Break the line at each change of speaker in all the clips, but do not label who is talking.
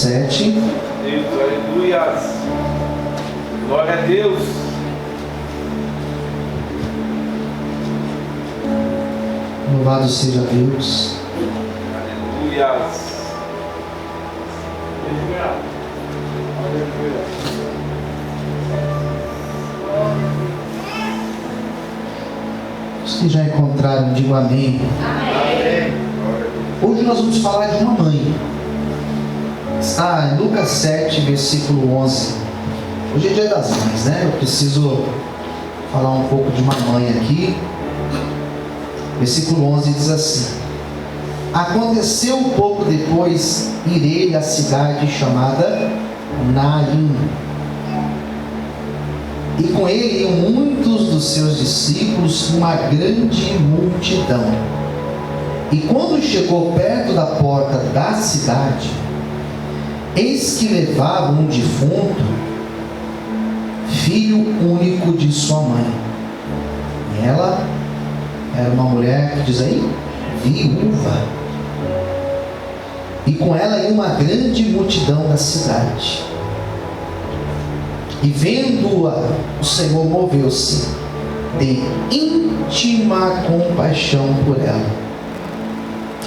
7.
Deus, aleluia. Glória a Deus.
Louvado seja Deus.
Aleluia.
Os que já encontraram, digam amém.
Amém.
Hoje nós vamos falar de uma mãe. Está em Lucas 7, versículo 11. Hoje é dia das mães, né? Eu preciso falar um pouco de uma mãe aqui. Versículo 11 diz assim: aconteceu um pouco depois ir ele à cidade chamada Naim, e com ele iam muitos dos seus discípulos, uma grande multidão. E quando chegou perto da porta da cidade, eis que levava um defunto, filho único de sua mãe. E ela era uma mulher, que diz aí, viúva. E com ela ia uma grande multidão da cidade. E vendo-a, o Senhor moveu-se de íntima compaixão por ela.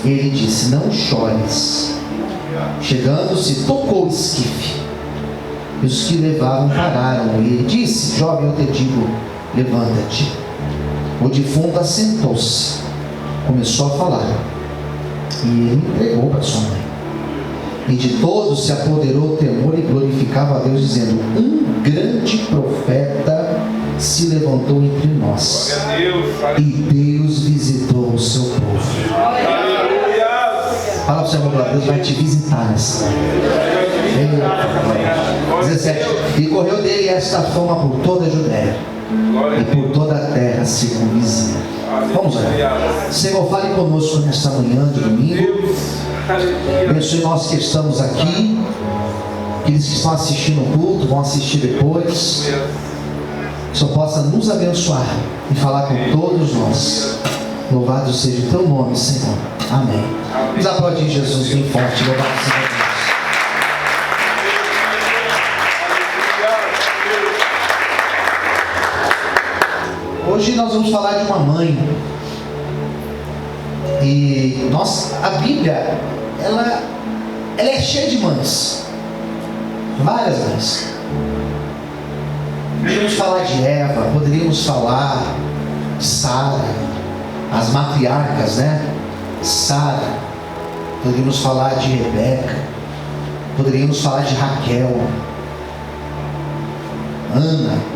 Ele disse: não chores. Chegando-se, tocou o esquife. E os que levavam pararam. E ele disse: jovem, eu te digo, levanta-te. O defunto assentou-se, começou a falar, e ele entregou para sua mãe. E de todos se apoderou o temor e glorificava a Deus, dizendo: um grande profeta se levantou entre nós, e Deus visitou o seu povo. Fala para o Senhor, Deus vai te visitar nessa. 17. E correu dele esta fama por toda a Judéia e por toda a terra circunvizinha. Vamos lá. Senhor, fale conosco nesta manhã de domingo. Abençoe nós que estamos aqui, aqueles que estão assistindo o culto, vão assistir depois. Que o Senhor possa nos abençoar e falar com todos nós. Louvado seja o teu nome, Senhor. Amém. Vamos aplaudir Jesus bem forte. Louvado seja Deus. Hoje nós vamos falar de uma mãe. E a Bíblia, ela é cheia de mães. Várias mães. Poderíamos falar de Eva, poderíamos falar de Sara, as matriarcas, né? Sara. Poderíamos falar de Rebeca. Poderíamos falar de Raquel, Ana.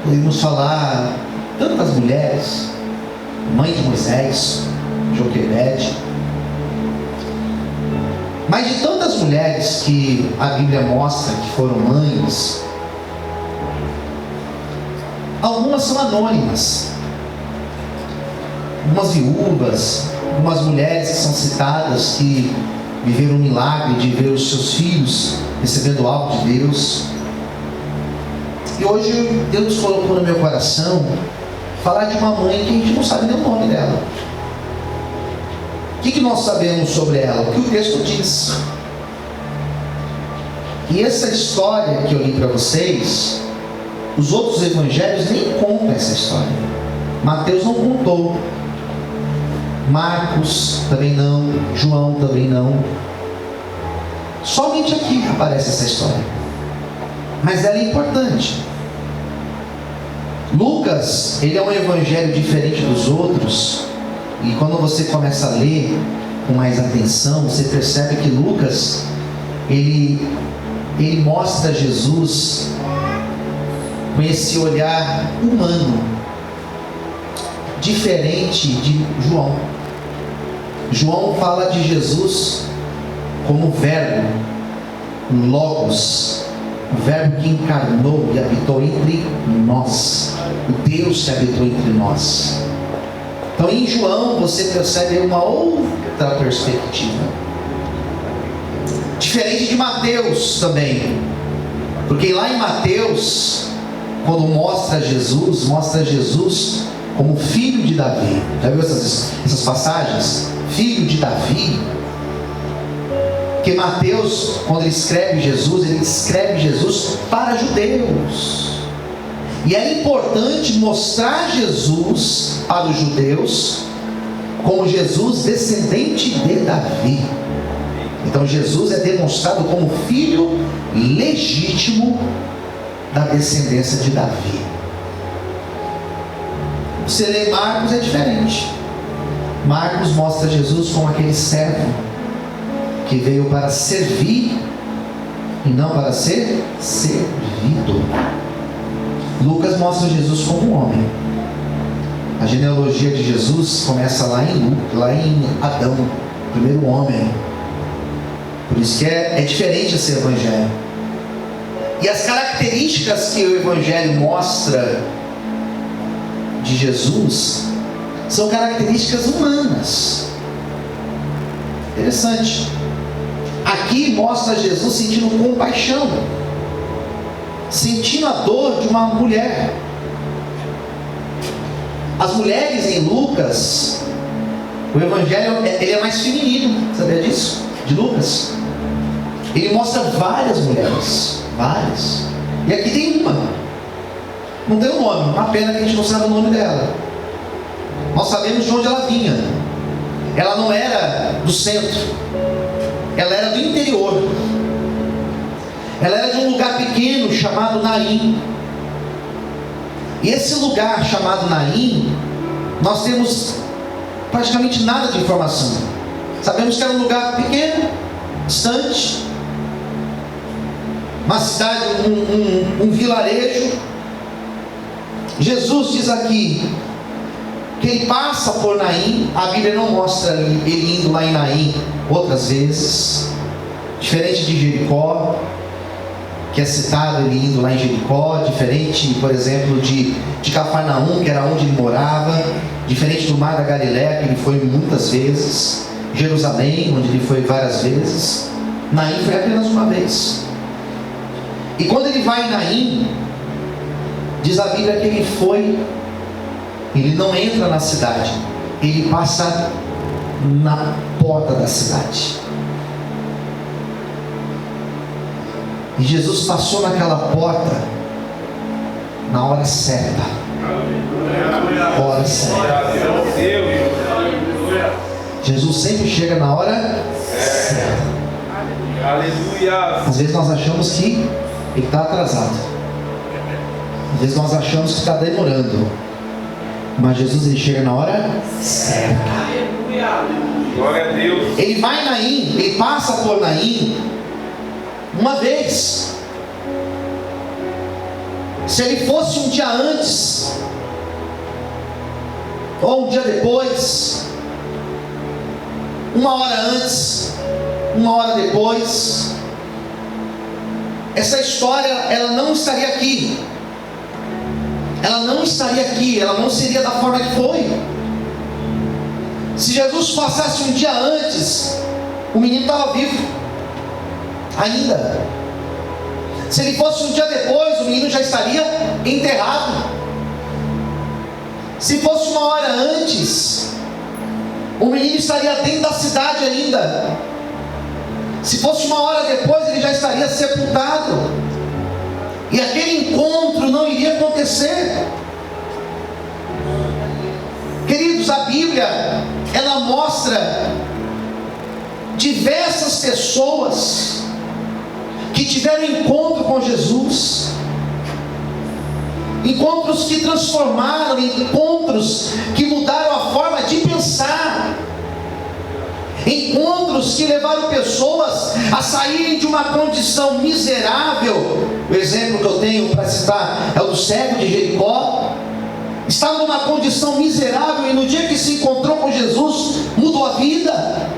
Poderíamos falar tantas mulheres, mãe de Moisés, Joquebede. Mas de tantas mulheres que a Bíblia mostra que foram mães, algumas são anônimas. Algumas viúvas, algumas mulheres que são citadas, que viveram um milagre de ver os seus filhos recebendo algo de Deus. E hoje Deus colocou no meu coração falar de uma mãe que a gente não sabe nem o nome dela. O que nós sabemos sobre ela? O que o texto diz. E essa história que eu li para vocês, os outros evangelhos nem contam essa história. Mateus não contou, Marcos também não, João também não. Somente aqui aparece essa história, mas ela é importante. Lucas, ele é um evangelho diferente dos outros, e quando você começa a ler com mais atenção, você percebe que Lucas, ele mostra Jesus com esse olhar humano, diferente de João. João fala de Jesus como verbo, Logos, o verbo que encarnou e habitou entre nós, o Deus que habitou entre nós. Então em João você percebe uma outra perspectiva, diferente de Mateus também, porque lá em Mateus, quando mostra Jesus como filho de Davi. Já viu essas passagens? Filho de Davi. Porque Mateus, quando ele escreve Jesus para judeus. E era importante mostrar Jesus para os judeus como Jesus descendente de Davi. Então Jesus é demonstrado como filho legítimo da descendência de Davi. Você lê Marcos, é diferente. Marcos mostra Jesus como aquele servo que veio para servir e não para ser servido. Lucas mostra Jesus como um homem. A genealogia de Jesus começa lá em Adão, o primeiro homem. Por isso que é diferente esse evangelho. E as características que o evangelho mostra de Jesus são características humanas. Interessante. Aqui mostra Jesus sentindo compaixão, sentindo a dor de uma mulher. As mulheres em Lucas, o evangelho ele é mais feminino, sabia disso? De Lucas. Ele mostra várias mulheres, várias. E aqui tem uma. Não tem um nome, uma pena que a gente não sabe o nome dela. Nós sabemos de onde ela vinha. Ela não era do centro, ela era do interior. Ela era de um lugar pequeno chamado Naim. E esse lugar chamado Naim, nós temos praticamente nada de informação. Sabemos que era um lugar pequeno, distante, uma cidade, um vilarejo. Jesus diz aqui que ele passa por Naim. A Bíblia não mostra ele indo lá em Naim outras vezes, diferente de Jericó, que é citado ele indo lá em Jericó, diferente, por exemplo, de Cafarnaum, que era onde ele morava, diferente do Mar da Galileia, que ele foi muitas vezes, Jerusalém, onde ele foi várias vezes. Naim foi apenas uma vez. E quando ele vai em Naim, diz a Bíblia que ele não entra na cidade, ele passa na porta da cidade. E Jesus passou naquela porta na hora certa. Hora certa. Jesus sempre chega na hora certa. Às vezes nós achamos que ele está atrasado. Às vezes nós achamos que está demorando. Mas Jesus ele chega na hora certa.
Glória a Deus.
Ele vai em Naim, ele passa por Naim uma vez. Se ele fosse um dia antes, ou um dia depois, uma hora antes, uma hora depois, essa história ela não estaria aqui. Ela não estaria aqui, ela não seria da forma que foi. Se Jesus passasse um dia antes, o menino estava vivo ainda. Se ele fosse um dia depois, o menino já estaria enterrado. Se fosse uma hora antes, o menino estaria dentro da cidade ainda. Se fosse uma hora depois, ele já estaria sepultado. E aquele encontro não iria acontecer. Queridos, a Bíblia ela mostra diversas pessoas que tiveram encontro com Jesus, encontros que transformaram, encontros que mudaram a forma de pensar, encontros que levaram pessoas a saírem de uma condição miserável. O exemplo que eu tenho para citar é o do cego de Jericó. Estava numa condição miserável e no dia que se encontrou com Jesus, mudou a vida.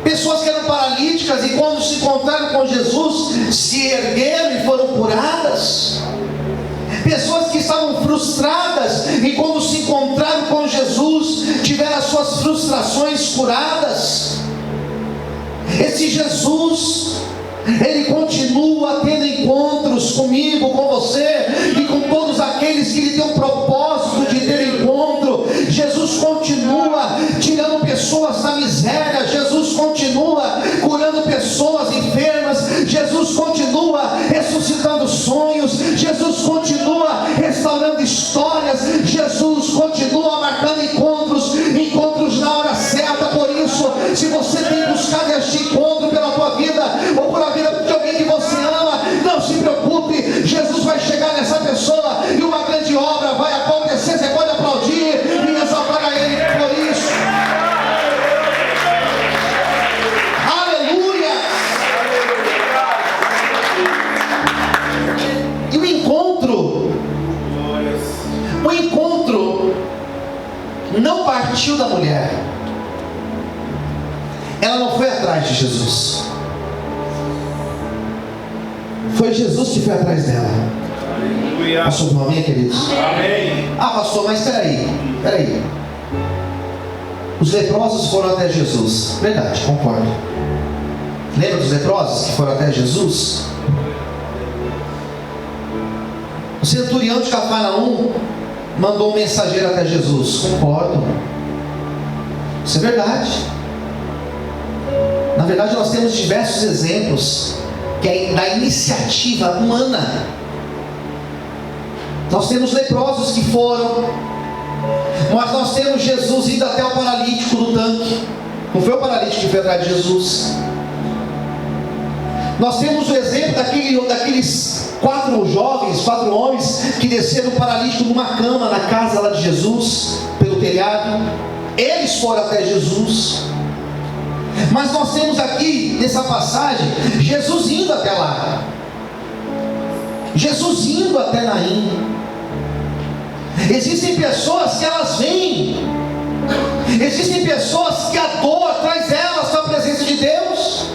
Pessoas que eram paralíticas e quando se encontraram com Jesus, se ergueram e foram curadas. Pessoas que estavam frustradas e quando se encontraram com Jesus, tiveram as suas frustrações curadas. Esse Jesus, Ele continua tendo encontros comigo, com você e com todos aqueles que Ele tem um propósito de ter encontro. Jesus continua tirando pessoas da miséria. Jesus continua pessoas enfermas, Jesus continua ressuscitando sonhos, Jesus continua restaurando histórias, Jesus continua marcando encontros na hora certa. Por isso, se você tem buscado este encontro pela tua vida, ou por a vida de alguém que você ama, não se preocupe, Jesus vai chegar nessa pessoa e uma grande obra vai acontecer. Você pode aplaudir e exaltar a Ele por isso. Aleluia! E o encontro não partiu da mulher. Ela não foi atrás de Jesus. Foi Jesus que foi atrás dela.
Aleluia.
Posso ouvir um amém, queridos?
Amém.
Ah, pastor, mas peraí. Os leprosos foram até Jesus. Verdade, concordo. Lembra dos leprosos que foram até Jesus? O centurião de Cafarnaum mandou um mensageiro até Jesus. Concordo. Isso é verdade. Na verdade, nós temos diversos exemplos que é da iniciativa humana. Nós temos leprosos que foram, mas nós temos Jesus indo até o paralítico do tanque. Não foi o paralítico que foi atrás de Jesus. Nós temos o exemplo daqueles 4 homens que desceram o paralítico numa cama na casa lá de Jesus, pelo telhado. Eles foram até Jesus. Mas nós temos aqui, nessa passagem, Jesus indo até lá. Jesus indo até Naim. Existem pessoas que elas vêm. Existem pessoas que a dor traz elas para a presença de Deus.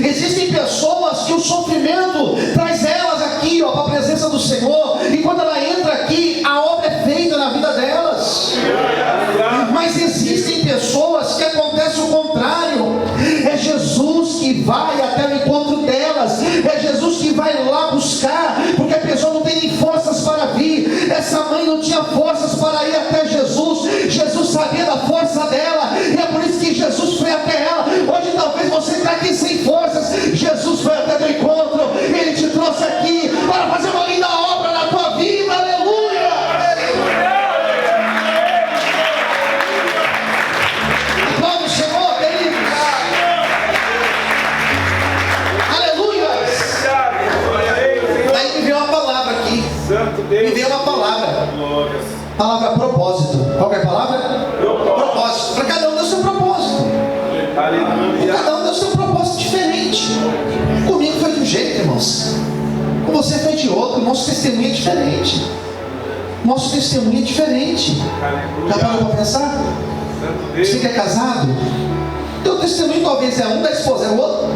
Existem pessoas que o sofrimento traz elas aqui, para a presença do Senhor. E quando ela entra aqui, a obra é feita na vida delas. Mas existem pessoas que acontece o contrário. É Jesus que vai até o encontro delas. É Jesus que vai lá buscar, porque a pessoa não tem nem forças para vir. Essa mãe não tinha forças para ir até Jesus. Jesus sabia da força dela, e é por isso que Jesus foi até ela. Hoje talvez você está aqui sem forças. Jesus foi até teu encontro. Ele te trouxe aqui para fazer uma linda obra na tua vida. Aleluia! Aplauda o Senhor, queridos. Aleluia! Aí me veio uma palavra aqui. Me veio uma palavra. Palavra propósito. Qual que é a palavra? Propósito. Para cada um deu seu propósito. Cada um deu seu propósito diferente. Comigo foi de um jeito, irmãos. Com você foi de outro. Nosso testemunho é diferente. Nosso testemunho é diferente. Já parou para pensar? Você que é casado, teu testemunho talvez é um, da esposa é o outro.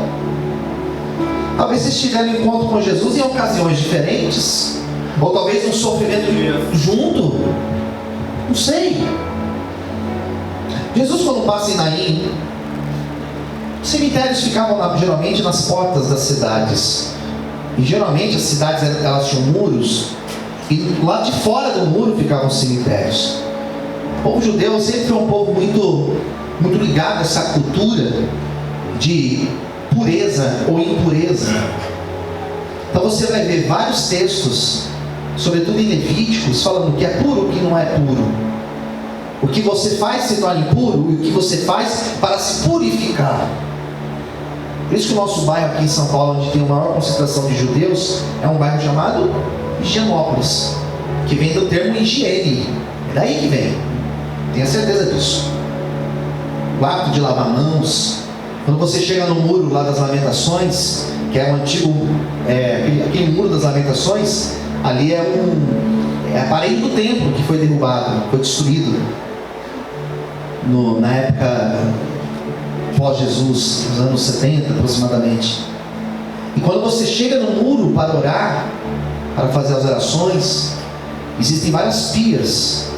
Talvez vocês tiveram um encontro com Jesus em ocasiões diferentes, ou talvez um sofrimento junto. Não sei. Jesus, quando passa em Naim, os cemitérios ficavam geralmente nas portas das cidades. E geralmente as cidades elas tinham muros, e lá de fora do muro ficavam os cemitérios. O povo judeu sempre foi um povo muito ligado a essa cultura de pureza ou impureza. Então você vai ver vários textos, sobretudo em Levíticos, falando o que é puro e o que não é puro. O que você faz se torna impuro, e o que você faz para se purificar. Por isso que o nosso bairro aqui em São Paulo, onde tem a maior concentração de judeus, é um bairro chamado Higienópolis, que vem do termo higiene. É daí que vem. Tenha certeza disso. O hábito de lavar mãos. Quando você chega no muro lá das Lamentações, que é o antigo, aquele muro das Lamentações, ali é a parede do templo que foi derrubado, foi destruído na época pós-Jesus, nos anos 70 aproximadamente. E quando você chega no muro para orar, para fazer as orações, existem várias pias.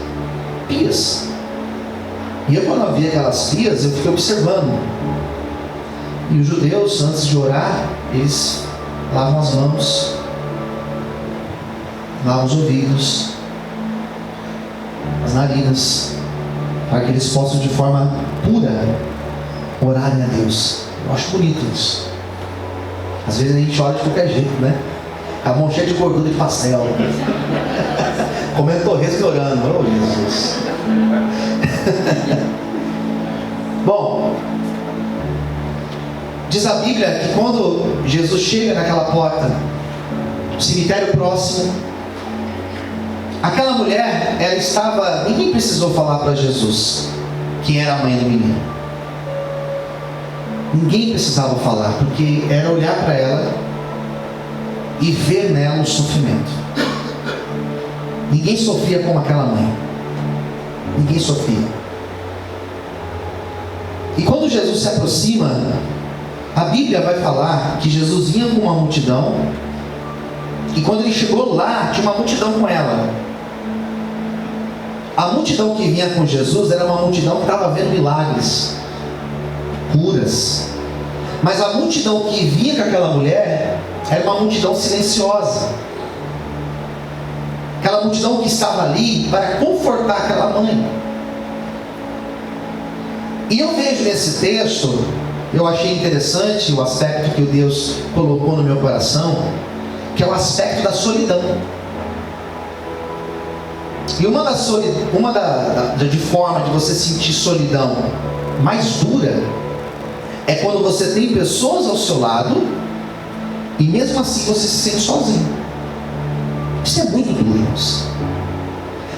E eu, quando eu vi aquelas pias, eu fiquei observando. E os judeus, antes de orar, eles lavam as mãos, lavam os ouvidos, as narinas, para que eles possam de forma pura orarem a Deus. Eu acho bonito isso. Às vezes a gente olha de qualquer jeito, né? A mão cheia de gordura de pastel. Comendo torresmo e orando. Oh, Jesus. Bom, diz a Bíblia que quando Jesus chega naquela porta, cemitério próximo, aquela mulher, ela estava... Ninguém precisou falar para Jesus quem era a mãe do menino. Ninguém precisava falar, porque era olhar para ela e ver nela o sofrimento. Ninguém sofria como aquela mãe. Ninguém sofria. E quando Jesus se aproxima, a Bíblia vai falar que Jesus vinha com uma multidão, e quando ele chegou lá, tinha uma multidão com ela. A multidão que vinha com Jesus era uma multidão que estava vendo milagres, curas. Mas a multidão que vinha com aquela mulher era uma multidão silenciosa. Aquela multidão que estava ali para confortar aquela mãe. E eu vejo nesse texto, eu achei interessante o aspecto que Deus colocou no meu coração, que é o aspecto da solidão. E de forma de você sentir solidão mais dura é quando você tem pessoas ao seu lado e mesmo assim você se sente sozinho. Isso é muito duro, irmãos.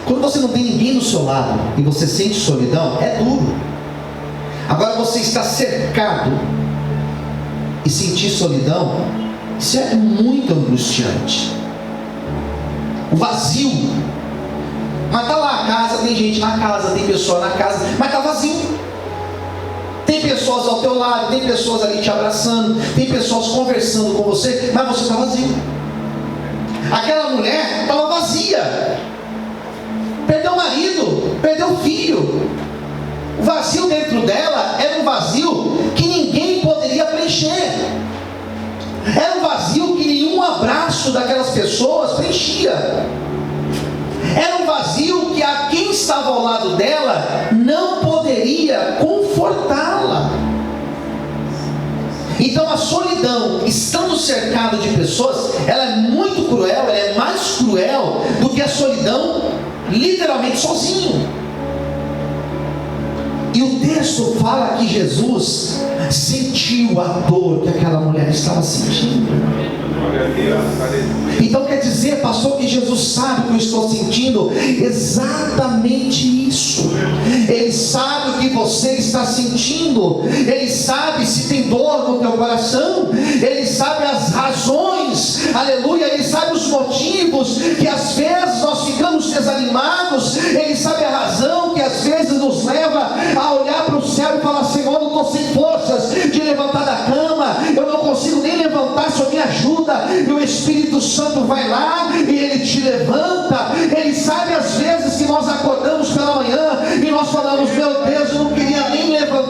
Quando você não tem ninguém do seu lado e você sente solidão, é duro. Agora você está cercado e sentir solidão, isso é muito angustiante. O vazio. Mas está lá a casa, tem gente na casa, tem pessoa na casa, mas está vazio. Tem pessoas ao teu lado, tem pessoas ali te abraçando, tem pessoas conversando com você, mas você está vazio. Aquela mulher estava vazia. Perdeu o marido, perdeu o filho. O vazio dentro dela era um vazio que ninguém poderia preencher. Era um vazio que nenhum abraço daquelas pessoas preenchia. Era um vazio que a quem estava ao lado dela não poderia confortá-la. Então a solidão, estando cercado de pessoas, ela é muito cruel, ela é mais cruel do que a solidão literalmente sozinho. E o texto fala que Jesus sentiu a dor que aquela mulher estava sentindo. Então quer dizer, pastor, que Jesus sabe o que eu estou sentindo? Exatamente isso. Ele sabe o que você está sentindo. Ele sabe se tem dor no teu coração. Ele sabe as razões, aleluia. Ele sabe os motivos que às vezes nós ficamos desanimados. Ele sabe a razão que às vezes nos leva a olhar para o céu e falar: Senhor, eu estou sem forças de levantar da cama, eu não consigo nem levantar, só me ajuda. E o Espírito Santo vai lá